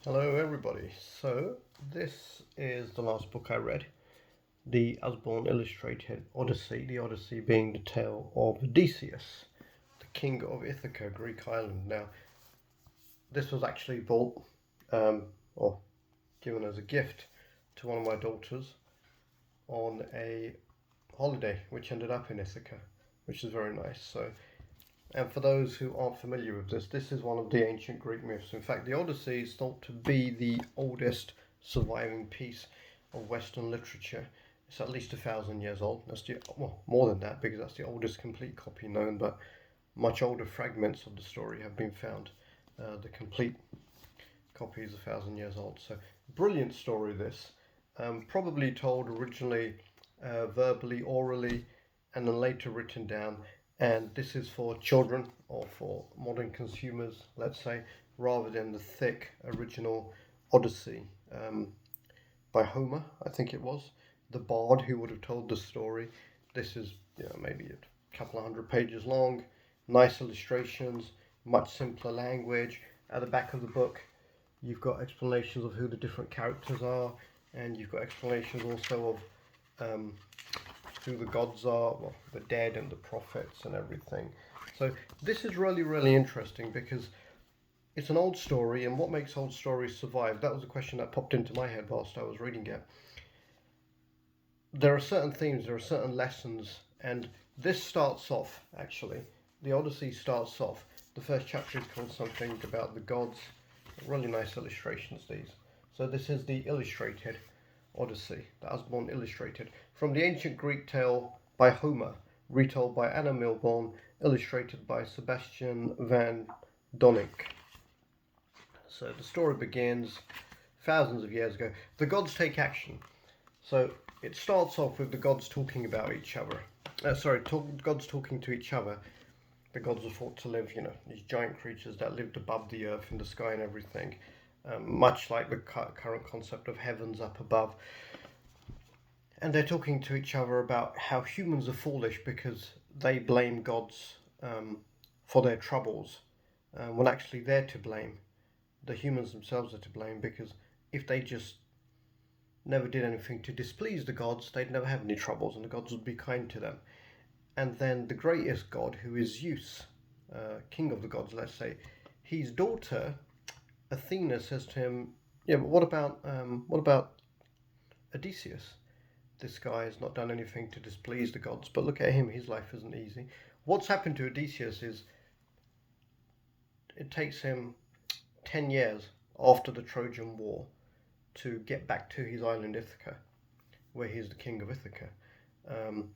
Hello, everybody. So, this is the last book I read, the Usborne illustrated Odyssey, the Odyssey being the tale of Odysseus, the king of Ithaca, Greek island. Now, this was actually bought or given as a gift to one of my daughters on a holiday, which ended up in Ithaca, which is very nice. And for those who aren't familiar with this is one of the ancient Greek myths. In fact, the Odyssey is thought to be the oldest surviving piece of Western literature. It's at least 1,000 years old. More than that, because that's the oldest complete copy known, but much older fragments of the story have been found. The complete copy is 1,000 years old. So, brilliant story this. Probably told originally verbally, orally, and then later written down. And this is for children or for modern consumers, let's say, rather than the thick original Odyssey by Homer, I think it was, the bard who would have told the story. This is maybe a couple of hundred pages long, nice illustrations, much simpler language. At the back of the book, you've got explanations of who the different characters are, and you've got explanations also of who the gods are, well, the dead and the prophets and everything. So this is really, really interesting because it's an old story, and what makes old stories survive? That was a question that popped into my head whilst I was reading it. There are certain themes, there are certain lessons, and this starts off, actually. The Odyssey starts off. The first chapter is called something about the gods. Really nice illustrations, these. So this is the illustrated Odyssey, the Usborne illustrated, from the ancient Greek tale by Homer, retold by Anna Milbourne, illustrated by Sebastian van Donink. So the story begins thousands of years ago. The gods take action. So it starts off with the gods talking about each other. Gods talking to each other. The gods are thought to live, these giant creatures that lived above the earth, in the sky and everything. Much like the current concept of heavens up above. And they're talking to each other about how humans are foolish because they blame gods for their troubles, when actually they're to blame. The humans themselves are to blame, because if they just never did anything to displease the gods, they'd never have any troubles and the gods would be kind to them. And then the greatest god, who is Zeus, king of the gods, let's say, his daughter Athena says to him, "Yeah, but what about Odysseus? This guy has not done anything to displease the gods, but look at him; his life isn't easy." What's happened to Odysseus is it takes him 10 years after the Trojan War to get back to his island Ithaca, where he's the king of Ithaca. Um,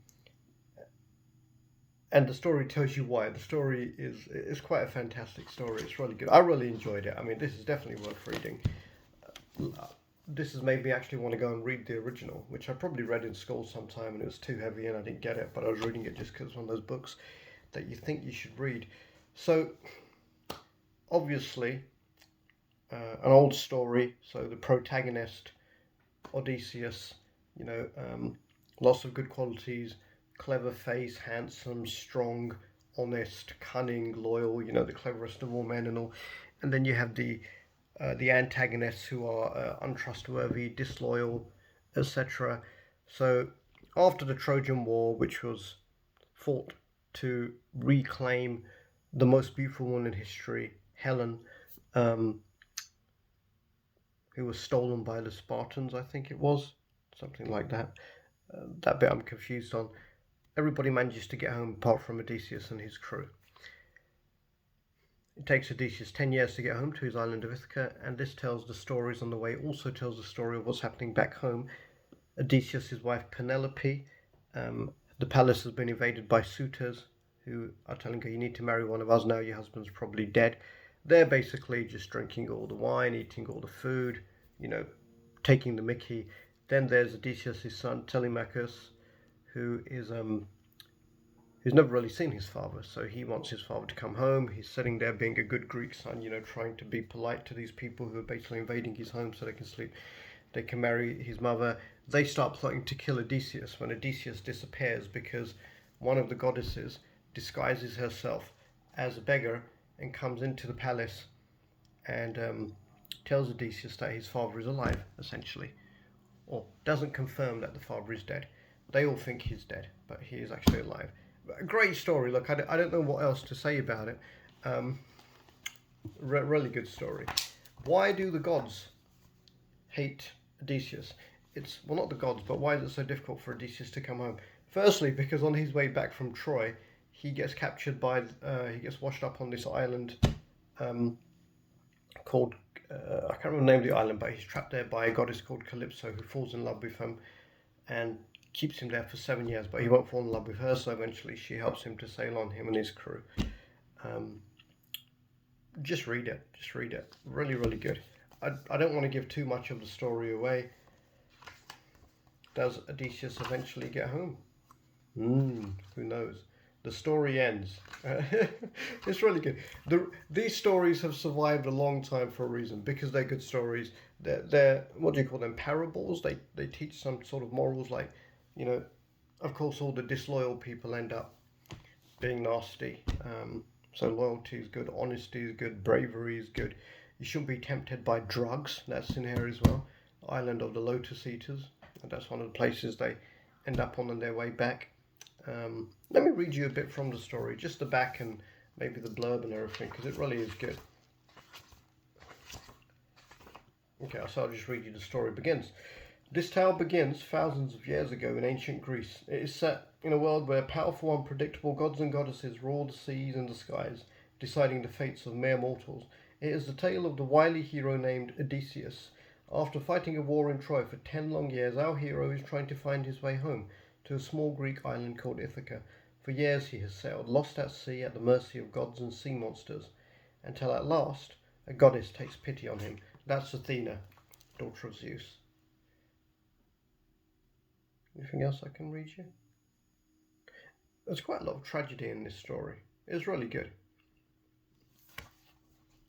and the story tells you why. The story is quite a fantastic story. It's really good. I really enjoyed it. I mean, this is definitely worth reading. This has made me actually want to go and read the original, which I probably read in school sometime and it was too heavy and I didn't get it, but I was reading it just because it's one of those books that you think you should read. So, obviously, an old story. So the protagonist, Odysseus, lots of good qualities: clever face, handsome, strong, honest, cunning, loyal. The cleverest of all men and all. And then you have the antagonists, who are untrustworthy, disloyal, etc. So after the Trojan War, which was fought to reclaim the most beautiful woman in history, Helen, um, who was stolen by the Spartans, I think it was, something like that. That bit I'm confused on. Everybody manages to get home apart from Odysseus and his crew. It takes Odysseus 10 years to get home to his island of Ithaca, and this tells the stories on the way. It also tells the story of what's happening back home. Odysseus' wife Penelope, the palace has been invaded by suitors who are telling her, "You need to marry one of us now, your husband's probably dead." They're basically just drinking all the wine, eating all the food, taking the mickey. Then there's Odysseus' son Telemachus, who is who's never really seen his father, so he wants his father to come home. He's sitting there being a good Greek son, trying to be polite to these people who are basically invading his home so they can sleep. They can marry his mother. They start plotting to kill Odysseus when Odysseus disappears, because one of the goddesses disguises herself as a beggar and comes into the palace and tells Odysseus that his father is alive, essentially, or doesn't confirm that the father is dead. They all think he's dead, but he is actually alive. A great story. Look, I don't know what else to say about it. Really good story. Why do the gods hate Odysseus? It's, well, not the gods, but why is it so difficult for Odysseus to come home? Firstly, because on his way back from Troy, he gets captured by, he gets washed up on this island called, I can't remember the name of the island, but he's trapped there by a goddess called Calypso, who falls in love with him and keeps him there for 7 years, but he won't fall in love with her, so eventually she helps him to sail on, him and his crew. Just read it. Just read it. Really, really good. I don't want to give too much of the story away. Does Odysseus eventually get home? Who knows? The story ends. It's really good. These stories have survived a long time for a reason, because they're good stories. They're what do you call them? Parables. They teach some sort of morals, like, you know, of course all the disloyal people end up being nasty. So loyalty is good, honesty is good, bravery is good. You shouldn't be tempted by drugs. That's in here as well. Island of the Lotus Eaters. And that's one of the places they end up on their way back. Let me read you a bit from the story, just the back and maybe the blurb and everything, because it really is good. Okay, so I'll just read you the story. Begins. This tale begins thousands of years ago in ancient Greece. It is set in a world where powerful, unpredictable gods and goddesses rule the seas and the skies, deciding the fates of mere mortals. It is the tale of the wily hero named Odysseus. After fighting a war in Troy for 10 long years, our hero is trying to find his way home to a small Greek island called Ithaca. For years he has sailed, lost at sea at the mercy of gods and sea monsters, until at last a goddess takes pity on him. That's Athena, daughter of Zeus. Anything else I can read you? There's quite a lot of tragedy in this story. It's really good.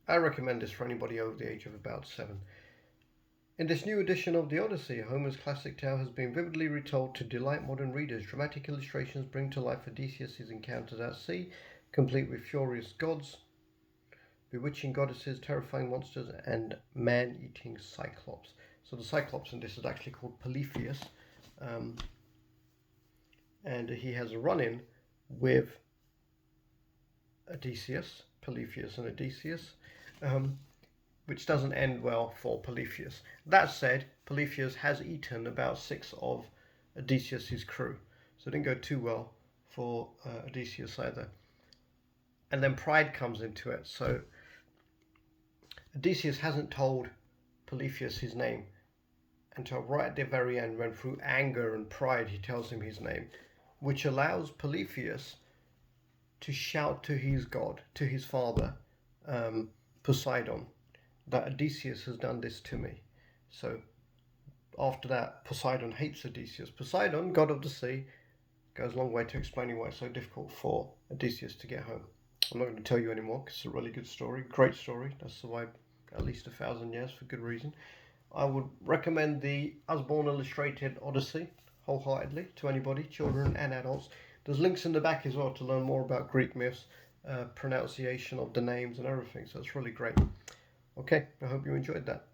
I recommend this for anybody over the age of about 7. In this new edition of the Odyssey, Homer's classic tale has been vividly retold to delight modern readers. Dramatic illustrations bring to life Odysseus' encounters at sea, complete with furious gods, bewitching goddesses, terrifying monsters, and man-eating cyclops. So the cyclops in this is actually called Polypheus, and he has a run-in with Odysseus, Polypheus and Odysseus, which doesn't end well for Polypheus. That said, Polypheus has eaten about 6 of Odysseus' crew, so it didn't go too well for Odysseus either. And then pride comes into it, so Odysseus hasn't told Polypheus his name until right at the very end, when through anger and pride he tells him his name, which allows Polypheus to shout to his god, to his father, Poseidon, that Odysseus has done this to me. So after that, Poseidon hates Odysseus. Poseidon, god of the sea, goes a long way to explaining why it's so difficult for Odysseus to get home. I'm not going to tell you anymore because it's a really good story, great story, that's survived at least 1,000 years for good reason. I would recommend the Usborne illustrated Odyssey wholeheartedly to anybody, children and adults. There's links in the back as well to learn more about Greek myths, pronunciation of the names and everything, so it's really great. Okay, I hope you enjoyed that.